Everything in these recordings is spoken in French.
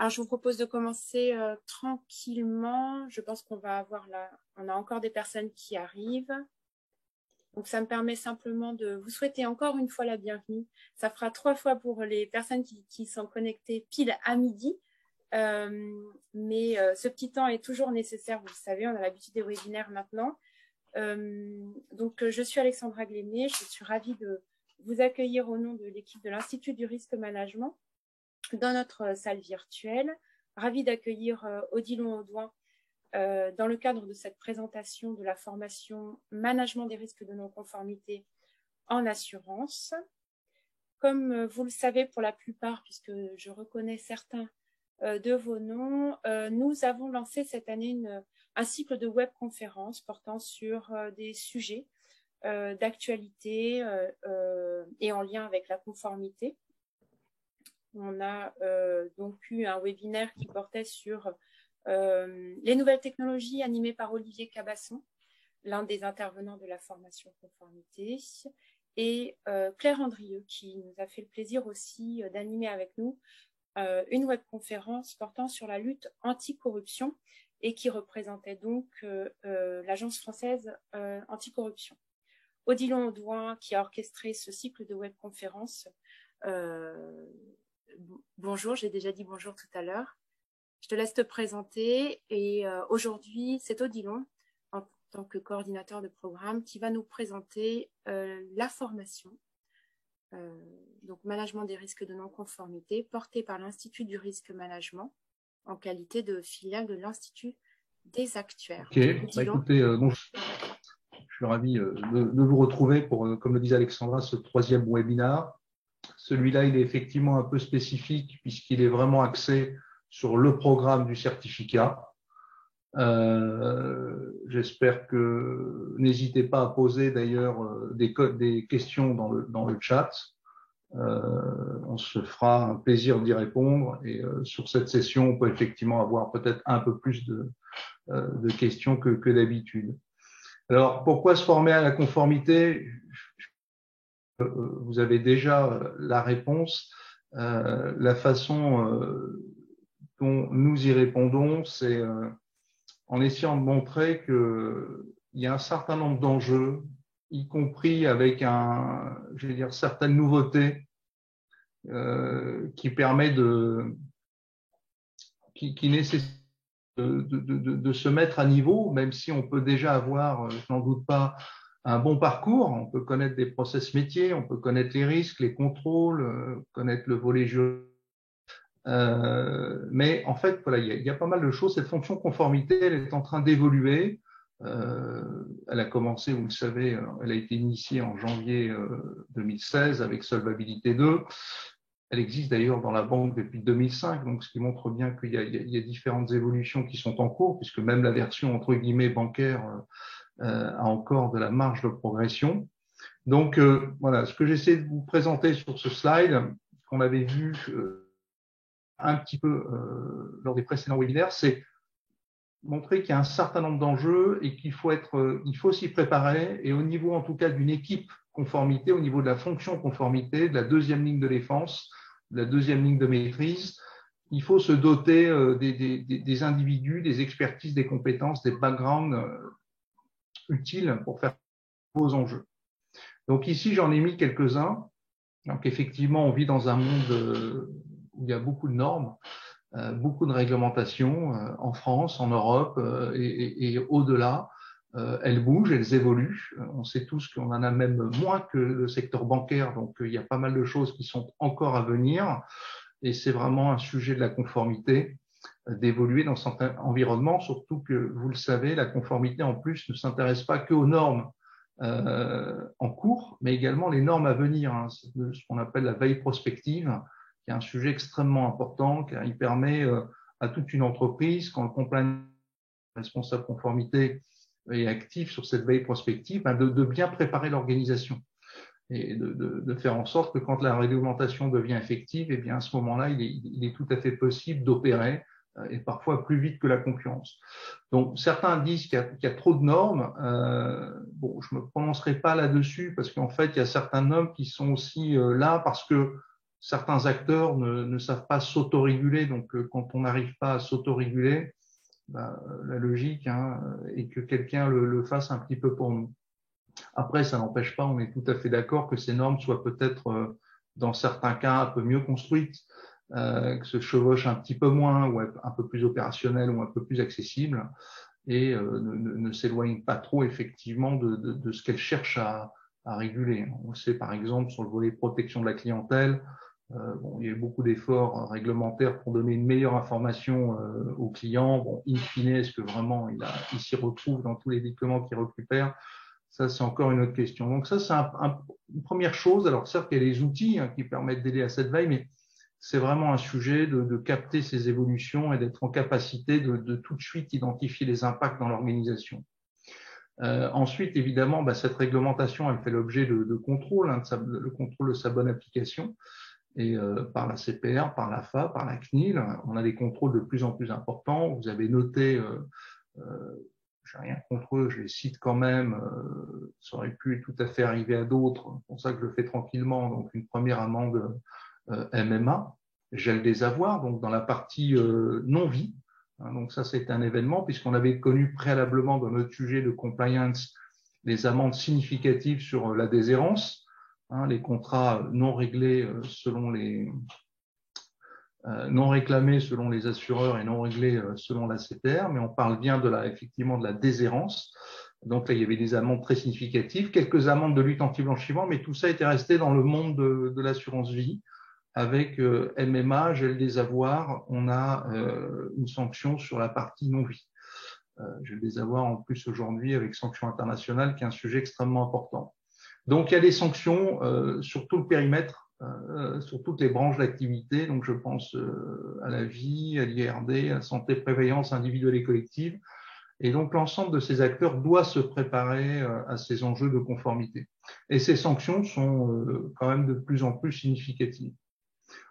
Alors, je vous propose de commencer tranquillement. Je pense qu'on va avoir on a encore des personnes qui arrivent. Donc, ça me permet simplement de vous souhaiter encore une fois la bienvenue. Ça fera 3 fois pour les personnes qui sont connectées pile à midi. Mais ce petit temps est toujours nécessaire, vous le savez, on a l'habitude des webinaires maintenant. Donc, je suis Alexandra Glémé. Je suis ravie de vous accueillir au nom de l'équipe de l'Institut du risque management dans notre salle virtuelle. Ravie d'accueillir Odilon Audouin dans le cadre de cette présentation de la formation Management des risques de non-conformité en assurance. Comme vous le savez pour la plupart, puisque je reconnais certains de vos noms, nous avons lancé cette année un cycle de webconférences portant sur des sujets d'actualité et en lien avec la conformité. On a donc eu un webinaire qui portait sur les nouvelles technologies animé par Olivier Cabasson, l'un des intervenants de la formation conformité, et Claire Andrieux qui nous a fait le plaisir aussi d'animer avec nous une webconférence portant sur la lutte anticorruption et qui représentait donc l'Agence française anticorruption. Odilon Audouin qui a orchestré ce cycle de webconférences. Bonjour, j'ai déjà dit bonjour tout à l'heure. Je te laisse te présenter et aujourd'hui, c'est Odilon, en tant que coordinateur de programme, qui va nous présenter la formation, donc management des risques de non-conformité, portée par l'Institut du risque management en qualité de filiale de l'Institut des actuaires. Ok, bah écoutez, bonjour. Je suis ravi de vous retrouver pour, comme le disait Alexandra, ce 3e webinaire. Celui-là, il est effectivement un peu spécifique puisqu'il est vraiment axé sur le programme du certificat. J'espère que n'hésitez pas à poser d'ailleurs des questions dans le chat. On se fera un plaisir d'y répondre et sur cette session, on peut effectivement avoir peut-être un peu plus de questions que d'habitude. Alors, pourquoi se former à la conformité? Vous avez déjà la réponse. La façon dont nous y répondons, c'est en essayant de montrer qu'il y a un certain nombre d'enjeux, y compris avec je vais dire, certaines nouveautés qui permettent qui nécessitent de se mettre à niveau, même si on peut déjà avoir, je n'en doute pas, un bon parcours. On peut connaître des process métiers, on peut connaître les risques, les contrôles, connaître le volet juridique. Mais en fait, voilà, il y a pas mal de choses. Cette fonction conformité, elle est en train d'évoluer. Elle a commencé, vous le savez, elle a été initiée en janvier 2016 avec Solvabilité 2. Elle existe d'ailleurs dans la banque depuis 2005, donc ce qui montre bien qu'il y a différentes évolutions qui sont en cours, puisque même la version entre guillemets bancaire a encore de la marge de progression. Donc voilà, ce que j'essaie de vous présenter sur ce slide, qu'on avait vu un petit peu lors des précédents webinaires, c'est montrer qu'il y a un certain nombre d'enjeux et il faut s'y préparer. Et au niveau en tout cas d'une équipe conformité, au niveau de la fonction conformité, de la 2e ligne de défense, de la 2e ligne de maîtrise, il faut se doter des individus, des expertises, des compétences, des backgrounds utiles pour faire vos enjeux. Donc ici, j'en ai mis quelques-uns. Donc effectivement, on vit dans un monde où il y a beaucoup de normes, beaucoup de réglementations en France, en Europe et au-delà. Elles bougent, elles évoluent. On sait tous qu'on en a même moins que le secteur bancaire, donc il y a pas mal de choses qui sont encore à venir. Et c'est vraiment un sujet de la conformité, d'évoluer dans certains environnements, surtout que, vous le savez, la conformité en plus ne s'intéresse pas qu'aux normes en cours, mais également les normes à venir, hein, ce qu'on appelle la veille prospective, qui est un sujet extrêmement important, car il permet à toute une entreprise, quand le compliance responsable conformité est actif sur cette veille prospective, de bien préparer l'organisation et de faire en sorte que quand la réglementation devient effective, eh bien à ce moment-là, il est tout à fait possible d'opérer et parfois plus vite que la concurrence. Donc certains disent qu'il y a trop de normes. Bon, je me prononcerai pas là-dessus parce qu'en fait, il y a certaines normes qui sont aussi là parce que certains acteurs ne savent pas s'autoréguler. Donc, quand on n'arrive pas à s'autoréguler, la logique est que quelqu'un le fasse un petit peu pour nous. Après, ça n'empêche pas, on est tout à fait d'accord que ces normes soient peut-être, dans certains cas, un peu mieux construites, que se chevauchent un petit peu moins, ou un peu plus opérationnelles, ou un peu plus accessibles, et ne s'éloignent pas trop, effectivement, de ce qu'elles cherchent à réguler. On le sait, par exemple, sur le volet protection de la clientèle, il y a eu beaucoup d'efforts réglementaires pour donner une meilleure information aux clients. Bon, in fine, est-ce que vraiment il s'y retrouve dans tous les documents qu'il récupère? Ça, c'est encore une autre question. Donc ça, c'est une première chose. Alors certes, il y a les outils qui permettent d'aider à cette veille, mais c'est vraiment un sujet de capter ces évolutions et d'être en capacité de tout de suite identifier les impacts dans l'organisation. Ensuite, évidemment, cette réglementation, elle fait l'objet de contrôle, le contrôle de sa bonne application, et par la CPR, par l'AFA, par la CNIL, on a des contrôles de plus en plus importants. Vous avez noté, j'ai rien contre eux, je les cite quand même, ça aurait pu tout à fait arriver à d'autres, c'est pour ça que je le fais tranquillement. Donc une première amende MMA, gel des avoirs, donc dans la partie non-vie. Donc ça, c'est un événement, puisqu'on avait connu préalablement dans notre sujet de compliance des amendes significatives sur la déshérence, les contrats non réglés selon les non réclamés selon les assureurs et non réglés selon la CPR, mais on parle bien effectivement de la déshérence. Donc là, il y avait des amendes très significatives, quelques amendes de lutte anti-blanchiment, mais tout ça était resté dans le monde de l'assurance vie. Avec MMA, gel des avoirs, on a une sanction sur la partie non-vie. Gel des avoirs en plus aujourd'hui avec sanction internationale, qui est un sujet extrêmement important. Donc il y a des sanctions sur tout le périmètre, sur toutes les branches d'activité. Donc je pense à la vie, à l'IRD, à la santé, prévoyance individuelle et collective. Et donc l'ensemble de ces acteurs doit se préparer à ces enjeux de conformité. Et ces sanctions sont quand même de plus en plus significatives.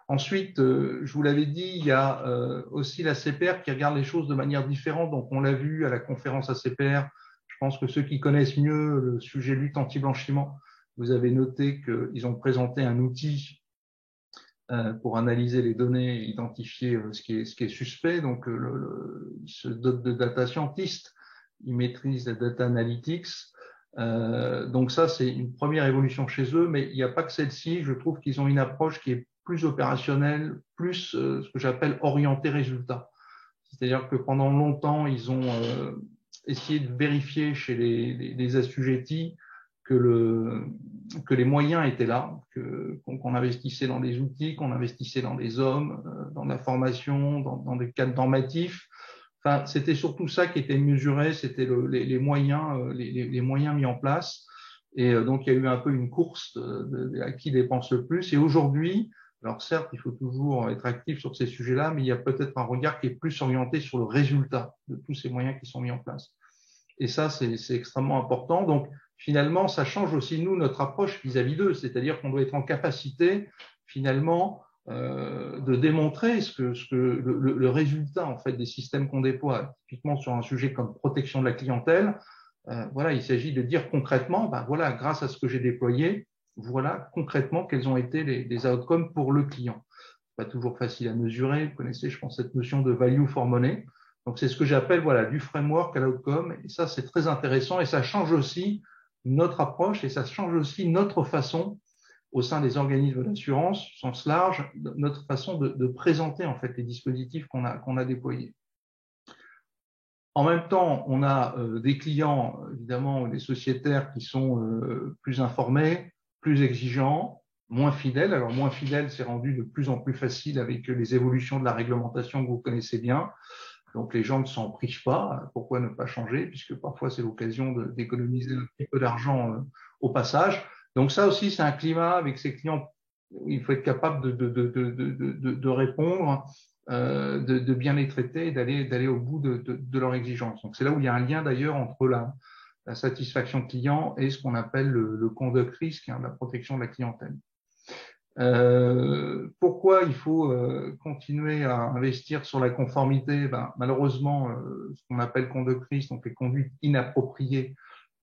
Ensuite, je vous l'avais dit, il y a aussi la CPR qui regarde les choses de manière différente. Donc on l'a vu à la conférence ACPR. Je pense que ceux qui connaissent mieux le sujet lutte anti-blanchiment, vous avez noté qu'ils ont présenté un outil pour analyser les données et identifier ce qui est suspect. Donc, ils se dotent de data scientists, ils maîtrisent la data analytics. Donc ça, c'est une première évolution chez eux, mais il n'y a pas que celle-ci. Je trouve qu'ils ont une approche qui est plus opérationnelle, plus ce que j'appelle orientée résultat. C'est-à-dire que pendant longtemps, ils ont essayé de vérifier chez les assujettis que les moyens étaient là, qu'on investissait dans des outils, qu'on investissait dans des hommes, dans la formation, dans des cadres normatifs. Enfin, c'était surtout ça qui était mesuré, c'était les moyens, les moyens mis en place. Et donc, il y a eu un peu une course à qui dépense le plus. Et aujourd'hui, alors certes, il faut toujours être actif sur ces sujets-là, mais il y a peut-être un regard qui est plus orienté sur le résultat de tous ces moyens qui sont mis en place. Et ça, c'est extrêmement important. Donc, finalement, ça change aussi, nous, notre approche vis-à-vis d'eux. C'est-à-dire qu'on doit être en capacité, finalement, de démontrer le résultat, en fait, des systèmes qu'on déploie. Typiquement, sur un sujet comme protection de la clientèle, voilà, il s'agit de dire concrètement, voilà, grâce à ce que j'ai déployé, voilà concrètement quels ont été les outcomes pour le client. Pas toujours facile à mesurer. Vous connaissez, je pense, cette notion de value for money. Donc, c'est ce que j'appelle, voilà, du framework à l'outcome. Et ça, c'est très intéressant et ça change aussi notre approche et ça change aussi notre façon, au sein des organismes d'assurance, au sens large, notre façon de présenter, en fait, les dispositifs qu'on a déployés. En même temps, on a des clients, évidemment, des sociétaires qui sont plus informés, plus exigeants, moins fidèles. Alors, moins fidèles, c'est rendu de plus en plus facile avec les évolutions de la réglementation que vous connaissez bien. Donc, les gens ne s'en privent pas. Pourquoi ne pas changer? Puisque parfois, c'est l'occasion d'économiser un petit peu d'argent au passage. Donc, ça aussi, c'est un climat avec ces clients où il faut être capable de répondre, de bien les traiter et d'aller au bout de leurs exigences. Donc, c'est là où il y a un lien d'ailleurs entre la satisfaction client et ce qu'on appelle le conduct risk, la protection de la clientèle. Pourquoi il faut continuer à investir sur la conformité? Malheureusement, ce qu'on appelle conduct risk, donc les conduites inappropriées,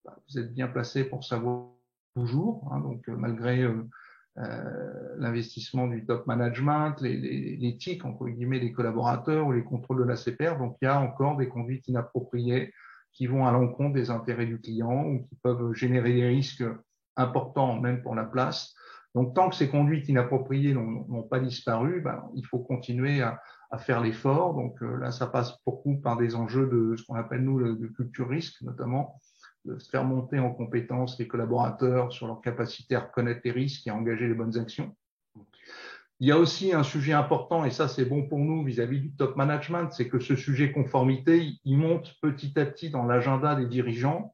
vous êtes bien placé pour savoir toujours. Donc malgré l'investissement du top management, l'éthique, entre guillemets, des collaborateurs ou les contrôles de la CPR. Donc, il y a encore des conduites inappropriées qui vont à l'encontre des intérêts du client ou qui peuvent générer des risques importants, même pour la place. Donc, tant que ces conduites inappropriées n'ont pas disparu, il faut continuer à faire l'effort. Donc, là, ça passe beaucoup par des enjeux de ce qu'on appelle, nous, de culture risque, notamment, de faire monter en compétence les collaborateurs sur leur capacité à reconnaître les risques et à engager les bonnes actions. Il y a aussi un sujet important, et ça c'est bon pour nous vis-à-vis du top management, c'est que ce sujet conformité, il monte petit à petit dans l'agenda des dirigeants,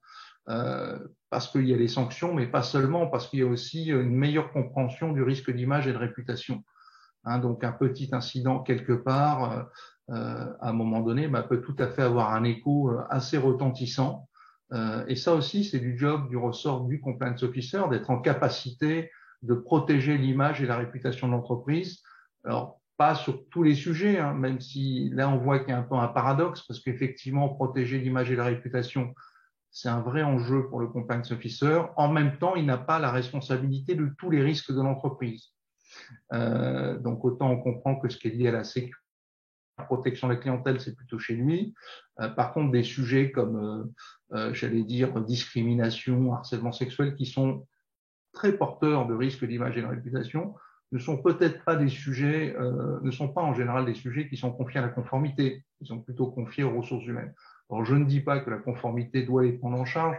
parce qu'il y a les sanctions, mais pas seulement, parce qu'il y a aussi une meilleure compréhension du risque d'image et de réputation. Donc un petit incident quelque part, à un moment donné, peut tout à fait avoir un écho assez retentissant. Et ça aussi, c'est du job, du ressort du compliance officer, d'être en capacité de protéger l'image et la réputation de l'entreprise. Alors, pas sur tous les sujets, même si là, on voit qu'il y a un peu un paradoxe, parce qu'effectivement, protéger l'image et la réputation, c'est un vrai enjeu pour le compliance officer. En même temps, il n'a pas la responsabilité de tous les risques de l'entreprise. Donc, autant on comprend que ce qui est lié à la sécurité, la protection de la clientèle, c'est plutôt chez lui. Par contre, des sujets comme, j'allais dire, discrimination, harcèlement sexuel, qui sont très porteurs de risques d'image et de réputation, ne sont peut-être pas des sujets, ne sont pas en général des sujets qui sont confiés à la conformité, ils sont plutôt confiés aux ressources humaines. Alors, je ne dis pas que la conformité doit les prendre en charge,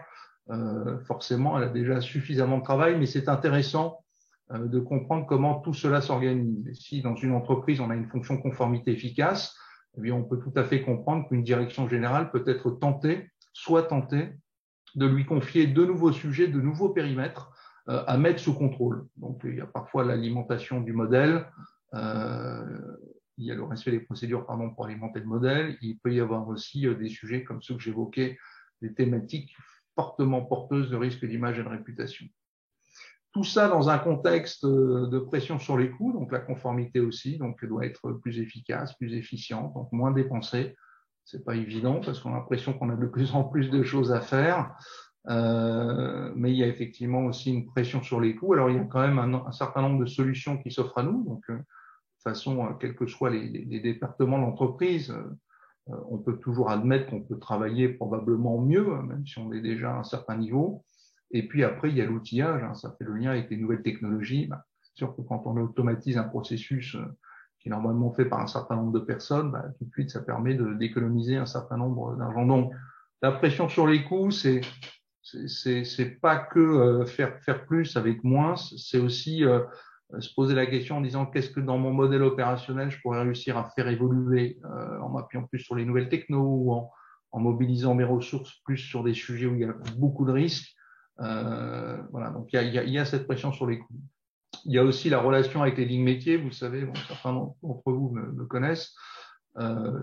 forcément, elle a déjà suffisamment de travail, mais c'est intéressant de comprendre comment tout cela s'organise. Et si dans une entreprise, on a une fonction conformité efficace, eh bien, on peut tout à fait comprendre qu'une direction générale peut être tentée, soit tentée, de lui confier de nouveaux sujets, de nouveaux périmètres à mettre sous contrôle. Donc, il y a parfois l'alimentation du modèle, il y a le respect des procédures pour alimenter le modèle. Il peut y avoir aussi des sujets comme ceux que j'évoquais, des thématiques fortement porteuses de risques d'image et de réputation. Tout ça dans un contexte de pression sur les coûts, donc la conformité aussi, donc elle doit être plus efficace, plus efficiente, donc moins dépensée. C'est pas évident parce qu'on a l'impression qu'on a de plus en plus de choses à faire, mais il y a effectivement aussi une pression sur les coûts. Alors il y a quand même un certain nombre de solutions qui s'offrent à nous. Donc de toute façon, quels que soient les départements de l'entreprise, on peut toujours admettre qu'on peut travailler probablement mieux, même si on est déjà à un certain niveau. Et puis après, il y a l'outillage, ça fait le lien avec les nouvelles technologies. C'est sûr que quand on automatise un processus qui est normalement fait par un certain nombre de personnes, tout de suite, ça permet d'économiser un certain nombre d'argent. Donc, la pression sur les coûts, c'est pas que faire plus avec moins, c'est aussi se poser la question en disant qu'est-ce que dans mon modèle opérationnel je pourrais réussir à faire évoluer en m'appuyant plus sur les nouvelles techno ou en mobilisant mes ressources plus sur des sujets où il y a beaucoup de risques. Voilà, donc il y a cette pression sur les coûts. Il y a aussi la relation avec les lignes métiers. Vous savez, certains d'entre vous me connaissent.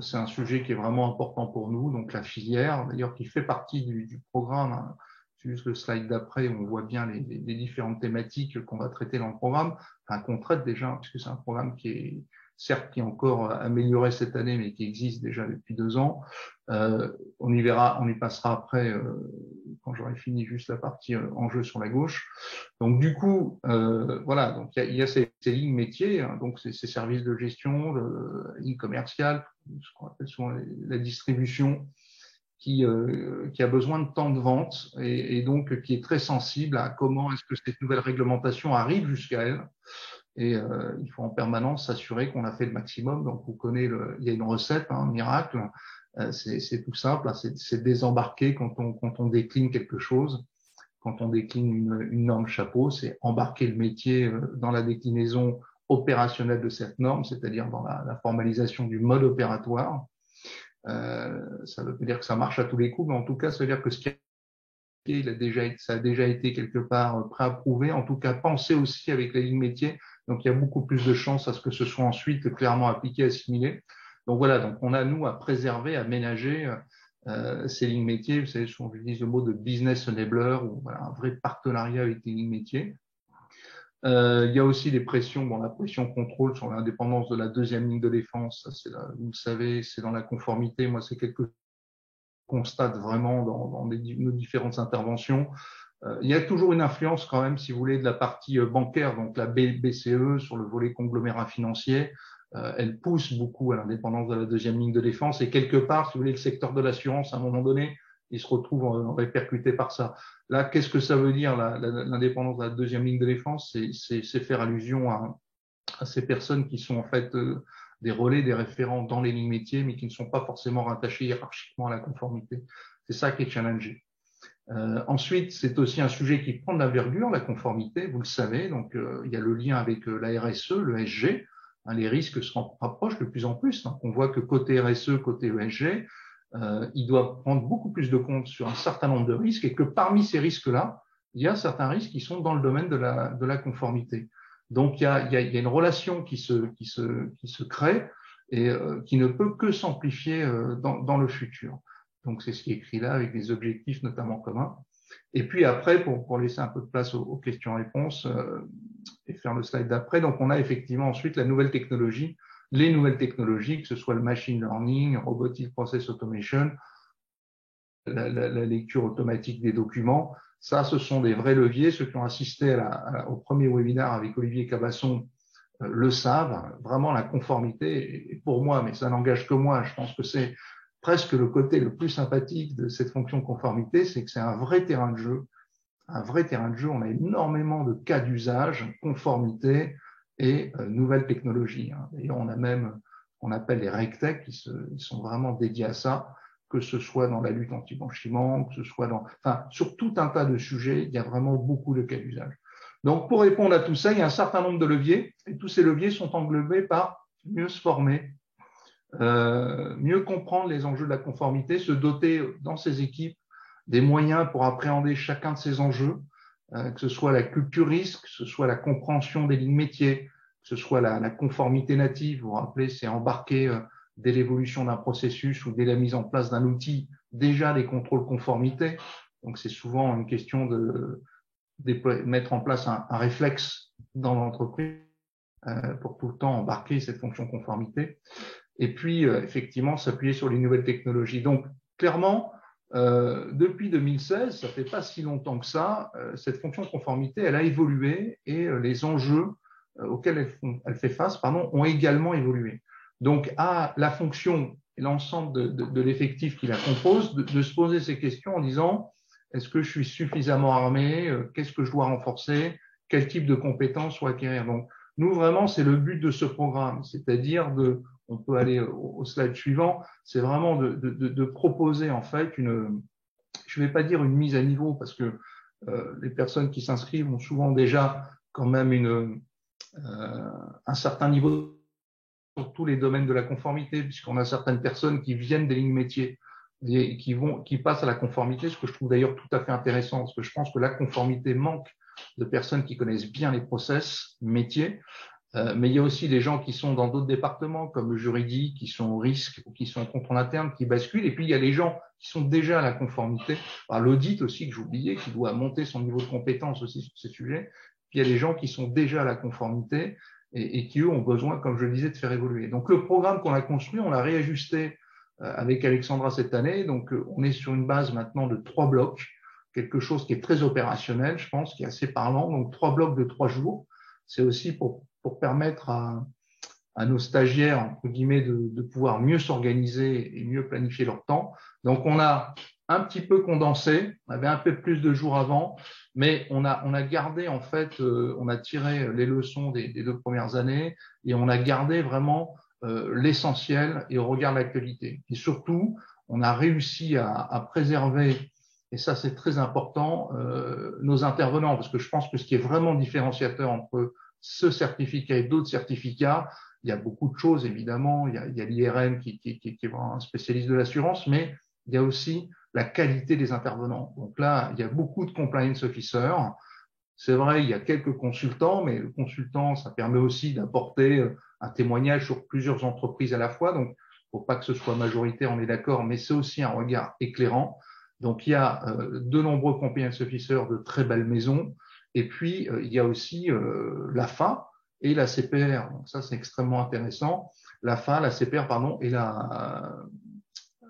C'est un sujet qui est vraiment important pour nous. Donc la filière, d'ailleurs, qui fait partie du programme. C'est juste le slide d'après où on voit bien les différentes thématiques qu'on va traiter dans le programme, qu'on traite déjà, puisque c'est un programme qui est certes qui est encore amélioré cette année, mais qui existe déjà depuis 2 ans. On y passera après quand j'aurai fini juste la partie enjeu sur la gauche. Donc du coup, voilà, donc il y a ces lignes métiers, donc ces services de gestion, la ligne commerciale, ce qu'on appelle souvent la distribution, qui a besoin de temps de vente et donc qui est très sensible à comment est-ce que cette nouvelle réglementation arrive jusqu'à elle. Et il faut en permanence s'assurer qu'on a fait le maximum. Donc, vous connaissez, il y a une recette, un miracle. C'est tout simple, c'est désembarquer quand on décline quelque chose. Quand on décline une norme chapeau, c'est embarquer le métier dans la déclinaison opérationnelle de cette norme, c'est-à-dire dans la formalisation du mode opératoire. Ça veut dire que ça marche à tous les coups, mais en tout cas, ça veut dire que ce qui ça a déjà été quelque part préapprouvé, en tout cas pensé aussi avec la ligne métier. Donc, il y a beaucoup plus de chances à ce que ce soit ensuite clairement appliqué, assimilé. Donc voilà, donc on a nous à préserver, à ménager ces lignes métiers. Vous savez, souvent j'utilise le mot de business enabler ou voilà, un vrai partenariat avec les lignes métiers. Il y a aussi des pressions, la pression contrôle sur l'indépendance de la deuxième ligne de défense. Ça, vous le savez, c'est dans la conformité. Moi, c'est quelque chose qu'on constate vraiment dans nos différentes interventions. Il y a toujours une influence quand même, si vous voulez, de la partie bancaire, donc la BCE sur le volet conglomérat financier. Elle pousse beaucoup à l'indépendance de la deuxième ligne de défense et quelque part, si vous voulez, le secteur de l'assurance, à un moment donné, il se retrouve répercuté par ça. Là, qu'est-ce que ça veut dire l'indépendance de la deuxième ligne de défense? C'est faire allusion à ces personnes qui sont en fait des relais, des référents dans les lignes métiers, mais qui ne sont pas forcément rattachés hiérarchiquement à la conformité. C'est ça qui est challengé. Ensuite, c'est aussi un sujet qui prend de l'envergure, la conformité, vous le savez. Donc, il y a le lien avec la RSE, le ESG. Les risques se rapprochent de plus en plus. Donc, on voit que côté RSE, côté ESG, ils doivent prendre beaucoup plus de compte sur un certain nombre de risques et que parmi ces risques-là, il y a certains risques qui sont dans le domaine de la conformité. Donc, il y a une relation qui se crée et qui ne peut que s'amplifier dans le futur. Donc, c'est ce qui est écrit là avec des objectifs notamment communs. Et puis après, pour laisser un peu de place aux questions-réponses et faire le slide d'après, donc on a effectivement ensuite la nouvelle technologie, les nouvelles technologies, que ce soit le machine learning, robotic process automation, la lecture automatique des documents. Ça, ce sont des vrais leviers. Ceux qui ont assisté au premier webinaire avec Olivier Cabasson le savent. Vraiment, la conformité, et pour moi, mais ça n'engage que moi, je pense que c'est presque le côté le plus sympathique de cette fonction conformité, c'est que c'est un vrai terrain de jeu. Un vrai terrain de jeu. On a énormément de cas d'usage, conformité et nouvelles technologies. D'ailleurs, on a même ce qu'on appelle les RegTech qui sont vraiment dédiés à ça, que ce soit dans la lutte anti-blanchiment, que ce soit sur tout un tas de sujets, il y a vraiment beaucoup de cas d'usage. Donc, pour répondre à tout ça, il y a un certain nombre de leviers et tous ces leviers sont englobés par mieux se former, mieux comprendre les enjeux de la conformité, se doter dans ses équipes des moyens pour appréhender chacun de ces enjeux, que ce soit la culture risque, que ce soit la compréhension des lignes métiers, que ce soit la conformité native. Vous vous rappelez, c'est embarquer dès l'évolution d'un processus ou dès la mise en place d'un outil déjà des contrôles conformité. Donc c'est souvent une question de mettre en place un réflexe dans l'entreprise pour tout le temps embarquer cette fonction conformité. Et puis, effectivement, s'appuyer sur les nouvelles technologies. Donc, clairement, depuis 2016, ça fait pas si longtemps que ça, cette fonction conformité, elle a évolué et les enjeux auxquels elle fait face, ont également évolué. Donc, à la fonction et l'ensemble de l'effectif qui la compose, de se poser ces questions en disant est-ce que je suis suffisamment armé? Qu'est-ce que je dois renforcer? Quel type de compétences faut acquérir? Donc, nous, vraiment, c'est le but de ce programme, c'est-à-dire on peut aller au slide suivant, c'est vraiment de proposer en fait je ne vais pas dire une mise à niveau parce que les personnes qui s'inscrivent ont souvent déjà quand même un certain niveau sur tous les domaines de la conformité, puisqu'on a certaines personnes qui viennent des lignes métiers et qui passent à la conformité, ce que je trouve d'ailleurs tout à fait intéressant, parce que je pense que la conformité manque de personnes qui connaissent bien les process métiers. Mais il y a aussi des gens qui sont dans d'autres départements, comme le juridique, qui sont au risque ou qui sont en contrôle interne, qui basculent. Et puis, il y a les gens qui sont déjà à la conformité. L'audit aussi, que j'oubliais, qui doit monter son niveau de compétence aussi sur ces sujets. Puis, il y a les gens qui sont déjà à la conformité et qui, eux, ont besoin, comme je le disais, de faire évoluer. Donc, le programme qu'on a construit, on l'a réajusté avec Alexandra cette année. Donc, on est sur une base maintenant de 3 blocs, quelque chose qui est très opérationnel, je pense, qui est assez parlant. Donc, 3 blocs de 3 jours. C'est aussi pour permettre à nos stagiaires, entre guillemets, de pouvoir mieux s'organiser et mieux planifier leur temps. Donc, on a un petit peu condensé, on avait un peu plus de jours avant, mais on a gardé, en fait, on a tiré les leçons des 2 premières années et on a gardé vraiment l'essentiel et au regard de l'actualité. Et surtout, on a réussi à préserver, et ça c'est très important, nos intervenants, parce que je pense que ce qui est vraiment différenciateur entre ce certificat et d'autres certificats, il y a beaucoup de choses évidemment, il y a l'IRM qui est vraiment un spécialiste de l'assurance, mais il y a aussi la qualité des intervenants. Donc là, il y a beaucoup de compliance officers. C'est vrai, il y a quelques consultants, mais le consultant, ça permet aussi d'apporter un témoignage sur plusieurs entreprises à la fois. Donc, faut pas que ce soit majoritaire, on est d'accord, mais c'est aussi un regard éclairant. Donc, il y a de nombreux compliance officers de très belles maisons. Et puis, il y a aussi l'AFA et la CPR. Donc, ça, c'est extrêmement intéressant. L'AFA, la CPR, pardon, et la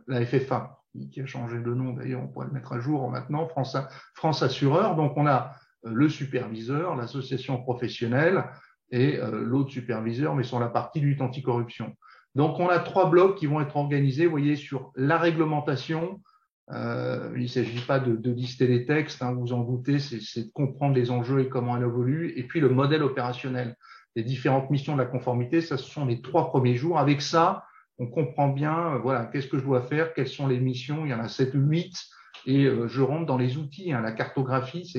FFA. qui a changé de nom d'ailleurs, on pourrait le mettre à jour maintenant, France Assureur. Donc on a le superviseur, l'association professionnelle et l'autre superviseur, mais sur la partie lutte anticorruption. Donc on a 3 blocs qui vont être organisés, vous voyez, sur la réglementation. Il ne s'agit pas de lister les textes, hein, vous en doutez, c'est de comprendre les enjeux et comment elle évolue, et puis le modèle opérationnel. Les différentes missions de la conformité, ça, ce sont les 3 premiers jours. Avec ça, on comprend bien, voilà, qu'est-ce que je dois faire, quelles sont les missions, il y en a 7 ou 8, et je rentre dans les outils, hein, la cartographie,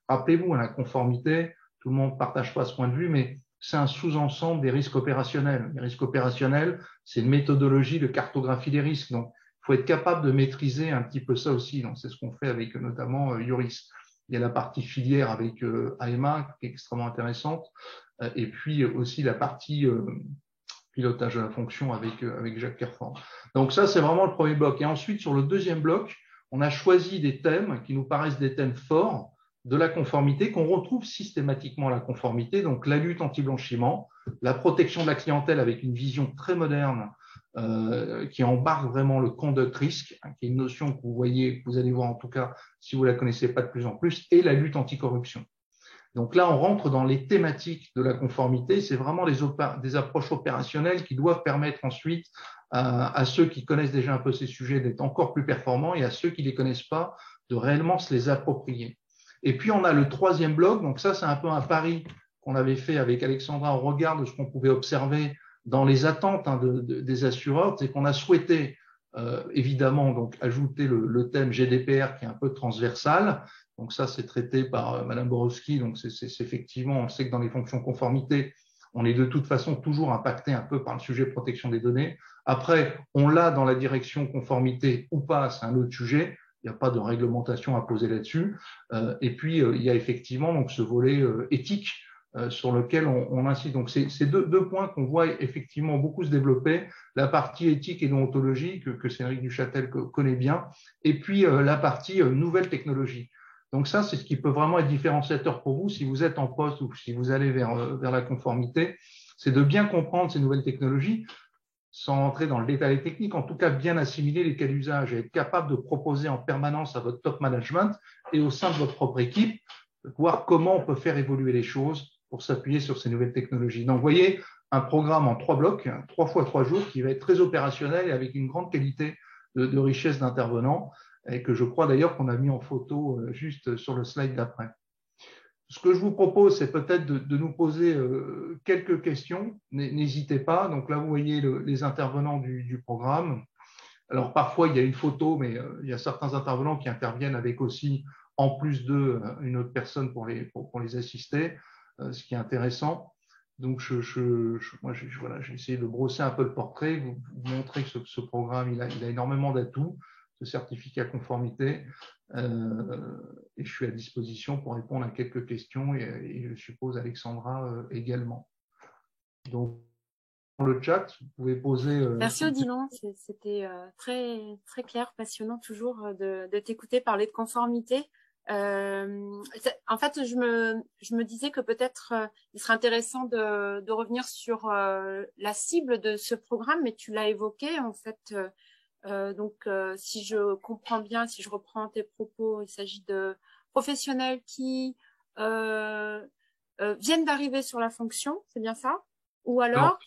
rappelez-vous, hein, la conformité, tout le monde ne partage pas ce point de vue, mais c'est un sous-ensemble des risques opérationnels. Les risques opérationnels, c'est une méthodologie de cartographie des risques. Donc, il faut être capable de maîtriser un petit peu ça aussi. Donc, c'est ce qu'on fait avec notamment Yoris. Il y a la partie filière avec AEMA qui est extrêmement intéressante. Et puis aussi la partie pilotage de la fonction avec Jacques Kerfort. Donc ça, c'est vraiment le premier bloc. Et ensuite, sur le deuxième bloc, on a choisi des thèmes qui nous paraissent des thèmes forts de la conformité, qu'on retrouve systématiquement à la conformité, donc la lutte anti-blanchiment, la protection de la clientèle avec une vision très moderne qui embarque vraiment le conduct risk, hein, qui est une notion que vous voyez, que vous allez voir en tout cas si vous la connaissez pas de plus en plus, et la lutte anticorruption. Donc là, on rentre dans les thématiques de la conformité. C'est vraiment des approches opérationnelles qui doivent permettre ensuite à ceux qui connaissent déjà un peu ces sujets d'être encore plus performants et à ceux qui ne les connaissent pas de réellement se les approprier. Et puis, on a le troisième bloc. Donc ça, c'est un peu un pari qu'on avait fait avec Alexandra au regard de ce qu'on pouvait observer dans les attentes, hein, des assureurs. C'est qu'on a souhaité évidemment donc ajouter le thème GDPR qui est un peu transversal. Donc ça, c'est traité par Madame Borowski. Donc c'est effectivement, on sait que dans les fonctions conformité, on est de toute façon toujours impacté un peu par le sujet protection des données. Après, on l'a dans la direction conformité ou pas, c'est un autre sujet. Il n'y a pas de réglementation à poser là-dessus. Et puis, il y a effectivement donc ce volet éthique sur lequel on insiste. Donc, c'est deux points qu'on voit effectivement beaucoup se développer. La partie éthique et déontologie que Cédric Duchâtel connaît bien. Et puis, la partie nouvelles technologies. Donc ça, c'est ce qui peut vraiment être différenciateur pour vous si vous êtes en poste ou si vous allez vers la conformité, c'est de bien comprendre ces nouvelles technologies sans entrer dans le détail technique, en tout cas bien assimiler les cas d'usage et être capable de proposer en permanence à votre top management et au sein de votre propre équipe, voir comment on peut faire évoluer les choses pour s'appuyer sur ces nouvelles technologies. Donc, vous voyez, un programme en 3 blocs, 3 fois 3 jours, qui va être très opérationnel et avec une grande qualité de richesse d'intervenants, et que je crois d'ailleurs qu'on a mis en photo juste sur le slide d'après. Ce que je vous propose, c'est peut-être de nous poser quelques questions. N'hésitez pas. Donc là, vous voyez les intervenants du programme. Alors parfois, il y a une photo, mais il y a certains intervenants qui interviennent avec aussi, en plus d'eux, une autre personne pour les assister, ce qui est intéressant. Donc, voilà, j'ai essayé de brosser un peu le portrait, vous montrer que ce programme, il a énormément d'atouts, ce certificat conformité, et je suis à disposition pour répondre à quelques questions et je suppose Alexandra également. Donc, dans le chat, vous pouvez poser… Merci Odilon, c'était très, très clair, passionnant toujours de t'écouter parler de conformité. En fait, je me disais que peut-être il serait intéressant de revenir sur la cible de ce programme, mais tu l'as évoqué en fait. Donc, si je comprends bien, si je reprends tes propos, il s'agit de professionnels qui viennent d'arriver sur la fonction, c'est bien ça? Ou alors…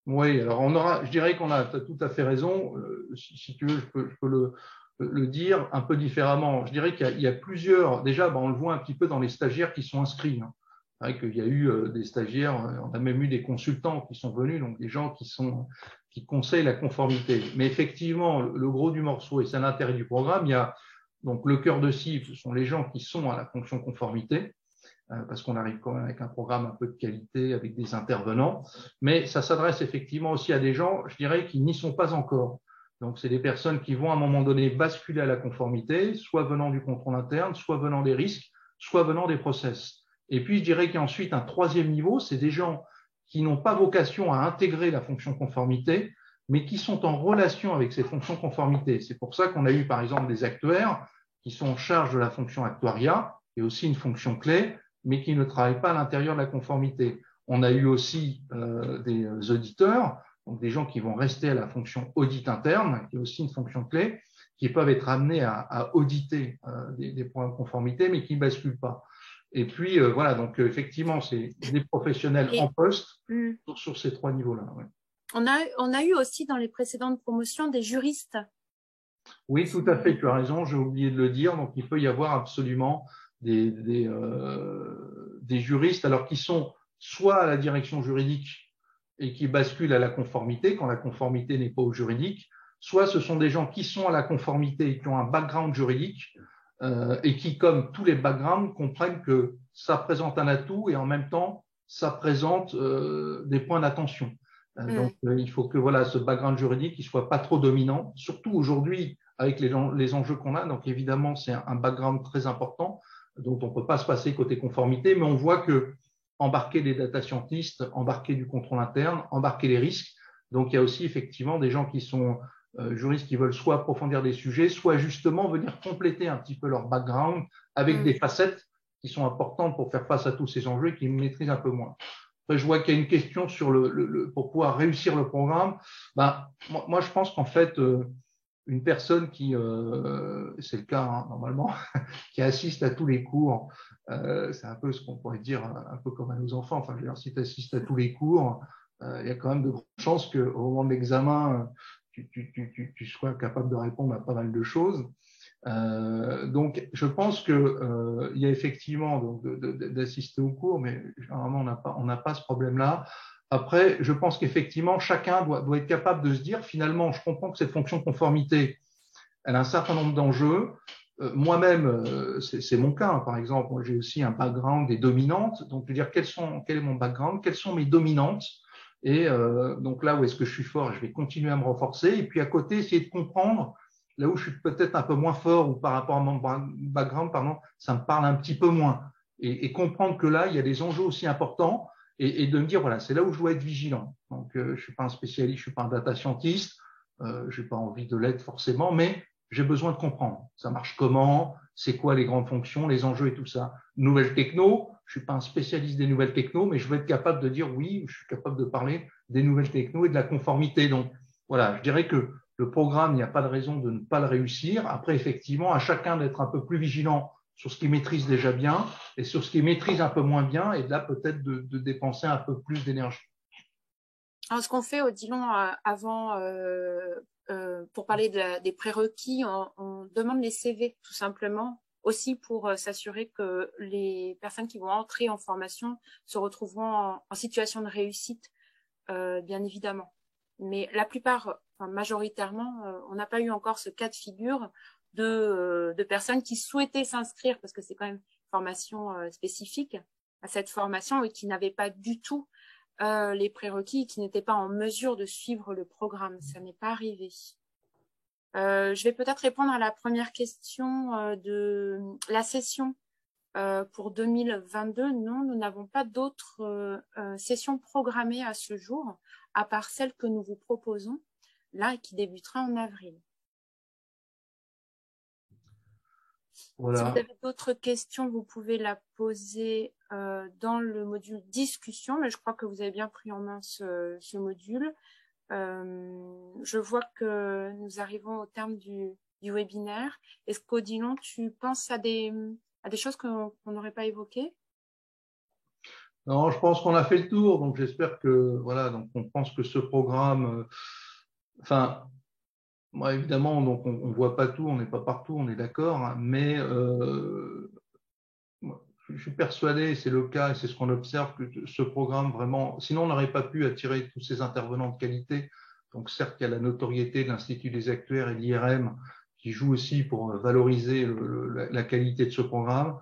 Oui, alors je dirais qu'on a tout à fait raison. Si tu veux, je peux le dire un peu différemment. Je dirais qu'il y a plusieurs, déjà, on le voit un petit peu dans les stagiaires qui sont inscrits. Hein. C'est vrai qu'il y a eu des stagiaires, on a même eu des consultants qui sont venus, donc des gens qui conseillent la conformité. Mais effectivement, le gros du morceau, et c'est l'intérêt du programme, il y a donc le cœur de cible, ce sont les gens qui sont à la fonction conformité, parce qu'on arrive quand même avec un programme un peu de qualité, avec des intervenants, mais ça s'adresse effectivement aussi à des gens, je dirais, qui n'y sont pas encore. Donc, c'est des personnes qui vont à un moment donné basculer à la conformité, soit venant du contrôle interne, soit venant des risques, soit venant des process. Et puis, je dirais qu'il y a ensuite un troisième niveau, c'est des gens qui n'ont pas vocation à intégrer la fonction conformité, mais qui sont en relation avec ces fonctions conformité. C'est pour ça qu'on a eu, par exemple, des actuaires qui sont en charge de la fonction actuariat, et aussi une fonction clé, mais qui ne travaillent pas à l'intérieur de la conformité. On a eu aussi des auditeurs donc des gens qui vont rester à la fonction audit interne, qui est aussi une fonction clé, qui peuvent être amenés à auditer des points de conformité, mais qui ne basculent pas. Et puis, voilà, donc effectivement, c'est des professionnels en poste sur ces 3 niveaux-là. Ouais. On a eu aussi dans les précédentes promotions des juristes. Oui, tout à fait, tu as raison, j'ai oublié de le dire. Donc, il peut y avoir absolument des juristes, alors qui sont soit à la direction juridique et qui basculent à la conformité quand la conformité n'est pas au juridique, soit ce sont des gens qui sont à la conformité et qui ont un background juridique et qui, comme tous les backgrounds, comprennent que ça présente un atout et en même temps, ça présente des points d'attention. Donc, il faut que voilà, ce background juridique ne soit pas trop dominant, surtout aujourd'hui avec les enjeux qu'on a. Donc, évidemment, c'est un background très important dont on ne peut pas se passer côté conformité, mais on voit que embarquer des data scientists, embarquer du contrôle interne, embarquer les risques. Donc, il y a aussi effectivement des gens qui sont juristes qui veulent soit approfondir des sujets, soit justement venir compléter un petit peu leur background avec des facettes qui sont importantes pour faire face à tous ces enjeux et qu'ils maîtrisent un peu moins. Après, je vois qu'il y a une question sur pour pouvoir réussir le programme. Ben, moi, je pense qu'en fait, une personne qui, c'est le cas hein, normalement, qui assiste à tous les cours, c'est un peu ce qu'on pourrait dire un peu comme à nos enfants. Enfin, je veux dire, si tu assistes à tous les cours, il y a quand même de grandes chances qu'au moment de l'examen, tu sois capable de répondre à pas mal de choses. Donc, je pense que il y a effectivement d'assister au cours, mais généralement on n'a pas ce problème-là. Après, je pense qu'effectivement chacun doit être capable de se dire finalement, je comprends que cette fonction conformité, elle a un certain nombre d'enjeux. Moi-même, c'est mon cas, hein, par exemple, moi j'ai aussi un background des dominantes, donc je veux dire quel est mon background, quelles sont mes dominantes. Et donc là où est-ce que je suis fort, je vais continuer à me renforcer. Et puis à côté, essayer de comprendre là où je suis peut-être un peu moins fort ou par rapport à mon background, pardon, ça me parle un petit peu moins. Et comprendre que là, il y a des enjeux aussi importants et de me dire, voilà, c'est là où je dois être vigilant. Donc, je suis pas un spécialiste, je suis pas un data scientist, j'ai pas envie de l'être forcément, mais j'ai besoin de comprendre. Ça marche comment, c'est quoi les grandes fonctions, les enjeux et tout ça. Nouvelles techno, je suis pas un spécialiste des nouvelles techno, mais je veux être capable de dire oui, je suis capable de parler des nouvelles techno et de la conformité. Donc, voilà, je dirais que le programme, il n'y a pas de raison de ne pas le réussir. Après, effectivement, à chacun d'être un peu plus vigilant sur ce qu'il maîtrise déjà bien et sur ce qu'il maîtrise un peu moins bien, et de là peut-être de dépenser un peu plus d'énergie. Alors, ce qu'on fait, Odilon, avant, pour parler des prérequis, on demande les CV, tout simplement, aussi pour s'assurer que les personnes qui vont entrer en formation se retrouveront en situation de réussite, bien évidemment. Mais la plupart, enfin, majoritairement, on n'a pas eu encore ce cas de figure de personnes qui souhaitaient s'inscrire, parce que c'est quand même une formation spécifique à cette formation, et qui n'avaient pas du tout les prérequis, qui n'étaient pas en mesure de suivre le programme. Ça n'est pas arrivé. Je vais peut-être répondre à la première question de la session pour 2022. Non, nous n'avons pas d'autres sessions programmées à ce jour, à part celle que nous vous proposons, là, qui débutera en avril. Voilà. Si vous avez d'autres questions, vous pouvez la poser dans le module discussion, mais je crois que vous avez bien pris en main ce module. Je vois que nous arrivons au terme du webinaire. Est-ce qu'Odilon, tu penses à des choses qu'on n'aurait pas évoquées? Non, je pense qu'on a fait le tour, donc j'espère que voilà, donc on pense que ce programme, enfin, moi évidemment, donc on voit pas tout, on n'est pas partout, on est d'accord, hein, mais je suis persuadé, c'est le cas et c'est ce qu'on observe, que ce programme vraiment, sinon on n'aurait pas pu attirer tous ces intervenants de qualité. Donc certes, il y a la notoriété de l'Institut des actuaires et de l'IRM qui joue aussi pour valoriser la qualité de ce programme,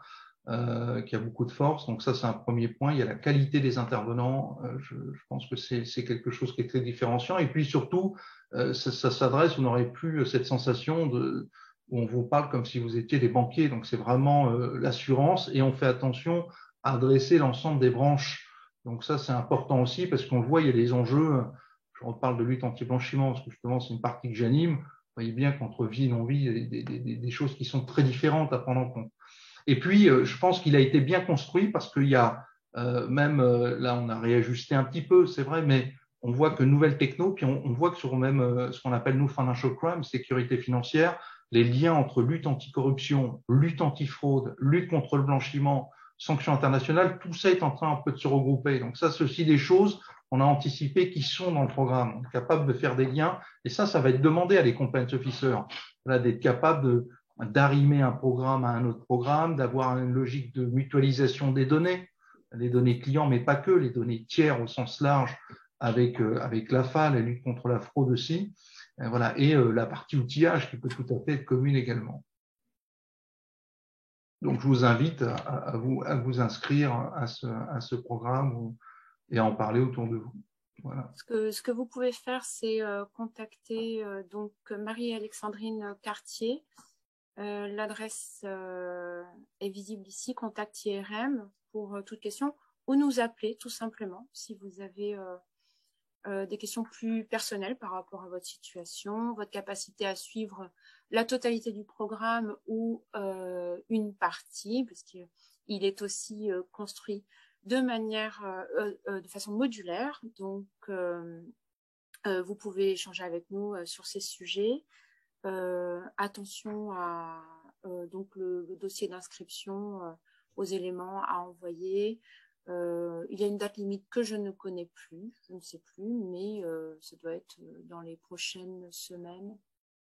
qui a beaucoup de force. Donc ça, c'est un premier point. Il y a la qualité des intervenants. Je pense que c'est quelque chose qui est très différenciant. Et puis surtout, ça s'adresse, vous n'aurez plus cette sensation où on vous parle comme si vous étiez des banquiers. Donc, c'est vraiment l'assurance, et on fait attention à adresser l'ensemble des branches. Donc, ça, c'est important aussi parce qu'on le voit, il y a des enjeux. Je reparle de lutte anti-blanchiment parce que justement, c'est une partie que j'anime. Vous voyez bien qu'entre vie et non-vie, il y a des choses qui sont très différentes à prendre en compte. Et puis, je pense qu'il a été bien construit parce qu'il y a là, on a réajusté un petit peu, c'est vrai, mais on voit que nouvelles techno, puis on voit que sur même ce qu'on appelle nous financial crime, sécurité financière, les liens entre lutte anticorruption, lutte antifraude, lutte contre le blanchiment, sanctions internationales, tout ça est en train un peu de se regrouper. Donc ça, c'est aussi des choses qu'on a anticipées qui sont dans le programme, capables de faire des liens. Et ça va être demandé à les compliance officers, d'être capables d'arrimer un programme à un autre programme, d'avoir une logique de mutualisation des données, les données clients, mais pas que, les données tiers au sens large, avec l'AFA, la lutte contre la fraude aussi, voilà, et la partie outillage qui peut tout à fait être commune également. Donc, je vous invite à vous inscrire à ce programme et à en parler autour de vous. Voilà. Ce que vous pouvez faire, c'est contacter donc Marie-Alexandrine Cartier. L'adresse est visible ici, contact IRM pour toute question, ou nous appeler tout simplement si vous avez des questions plus personnelles par rapport à votre situation, votre capacité à suivre la totalité du programme ou une partie, parce qu'il est aussi construit de manière, de façon modulaire. Donc, vous pouvez échanger avec nous sur ces sujets. Attention à donc le dossier d'inscription, aux éléments à envoyer. Il y a une date limite que je ne connais plus, je ne sais plus, mais ça doit être dans les prochaines semaines.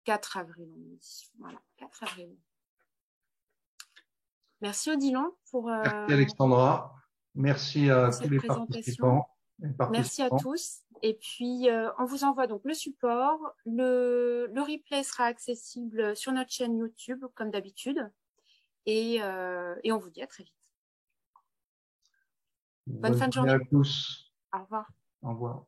4 avril, on me dit. Voilà, 4 avril. Merci Odilon pour merci Alexandra. Merci à tous les participants. Merci à tous. Et puis, on vous envoie donc le support. Le replay sera accessible sur notre chaîne YouTube, comme d'habitude. Et on vous dit à très vite. Bonne fin de journée à tous. Au revoir. Au revoir.